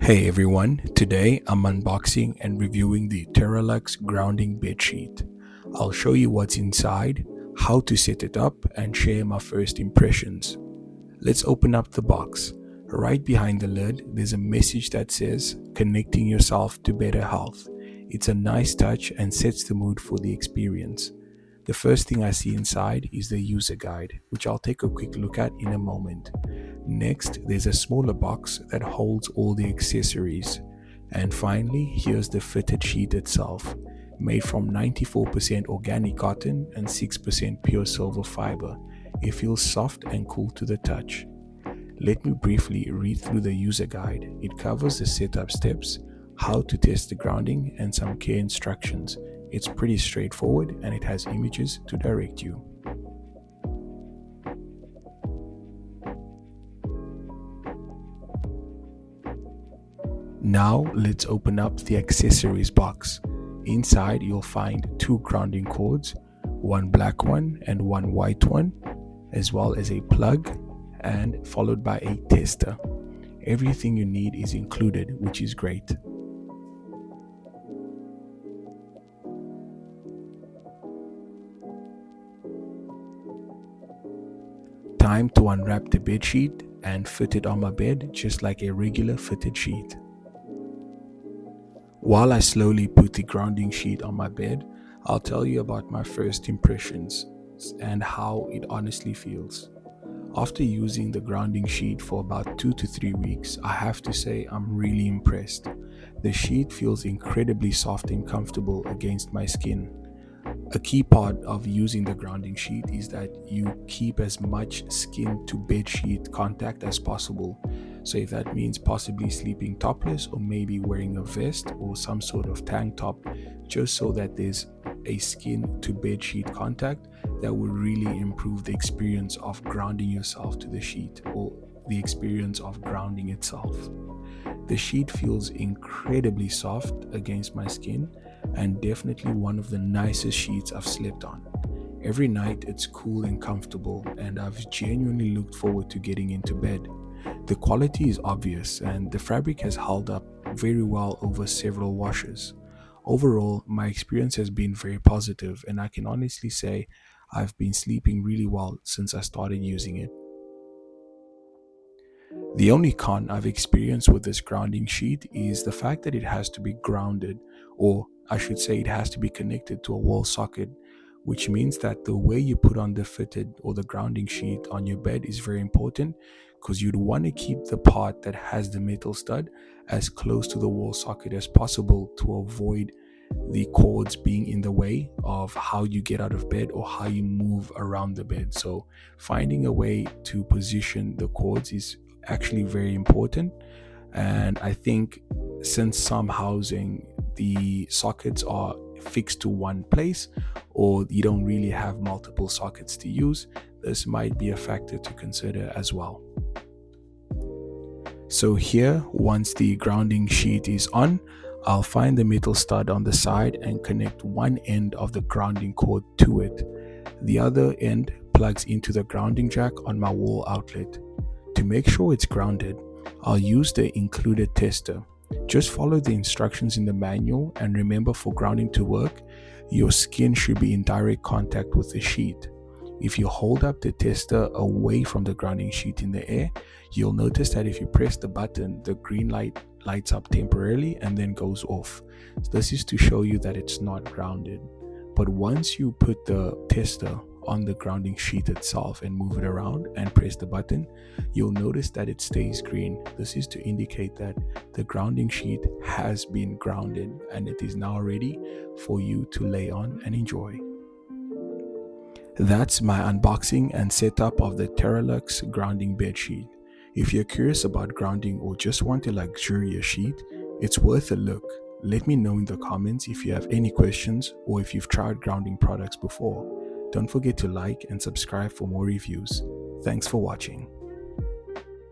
Hey everyone, today I'm unboxing and reviewing the Terraluxe Grounding Bed Sheet. I'll show you what's inside, how to set it up, and share my first impressions. Let's open up the box. Right behind the lid, there's a message that says, "Connecting yourself to better health." It's a nice touch and sets the mood for the experience. The first thing I see inside is the user guide, which I'll take a quick look at in a moment. Next, there's a smaller box that holds all the accessories. And finally, here's the fitted sheet itself, made from 94% organic cotton and 6% pure silver fiber. It feels soft and cool to the touch. Let me briefly read through the user guide. It covers the setup steps, how to test the grounding, and some care instructions. It's pretty straightforward and it has images to direct you. Now let's open up the accessories box. Inside you'll find two grounding cords, one black one and one white one, as well as a plug and followed by a tester. Everything you need is included, which is great. Time to unwrap the bed sheet and fit it on my bed just like a regular fitted sheet. While I slowly put the grounding sheet on my bed, I'll tell you about my first impressions and how it honestly feels. After using the grounding sheet for about 2 to 3 weeks, I have to say I'm really impressed. The sheet feels incredibly soft and comfortable against my skin. A key part of using the grounding sheet is that you keep as much skin to bed sheet contact as possible. So if that means possibly sleeping topless or maybe wearing a vest or some sort of tank top, just so that there's a skin to bed sheet contact, that will really improve the experience of grounding yourself to the sheet or the experience of grounding itself. The sheet feels incredibly soft against my skin and definitely one of the nicest sheets I've slept on. Every night it's cool and comfortable, and I've genuinely looked forward to getting into bed. The quality is obvious and the fabric has held up very well over several washes. Overall, my experience has been very positive and I can honestly say I've been sleeping really well since I started using it. The only con I've experienced with this grounding sheet is the fact that it has to be grounded, or I should say it has to be connected to a wall socket, which means that the way you put on the fitted or the grounding sheet on your bed is very important, because you'd want to keep the part that has the metal stud as close to the wall socket as possible to avoid the cords being in the way of how you get out of bed or how you move around the bed. So finding a way to position the cords is actually very important. And I think since some housing the sockets are fixed to one place, or you don't really have multiple sockets to use, this might be a factor to consider as well. So here, once the grounding sheet is on, I'll find the metal stud on the side and connect one end of the grounding cord to it. The other end plugs into the grounding jack on my wall outlet. To make sure it's grounded, I'll use the included tester. Just follow the instructions in the manual, and remember, for grounding to work, your skin should be in direct contact with the sheet. If you hold up the tester away from the grounding sheet in the air, you'll notice that if you press the button, the green light lights up temporarily and then goes off. This is to show you that it's not grounded. But once you put the tester on the grounding sheet itself and move it around and press the button, you'll notice that it stays green. This is to indicate that the grounding sheet has been grounded and it is now ready for you to lay on and enjoy. That's my unboxing and setup of the Terraluxe Grounding Bed Sheet. If you're curious about grounding or just want a luxurious sheet, it's worth a look. Let me know in the comments if you have any questions or if you've tried grounding products before. Don't forget to like and subscribe for more reviews. Thanks for watching.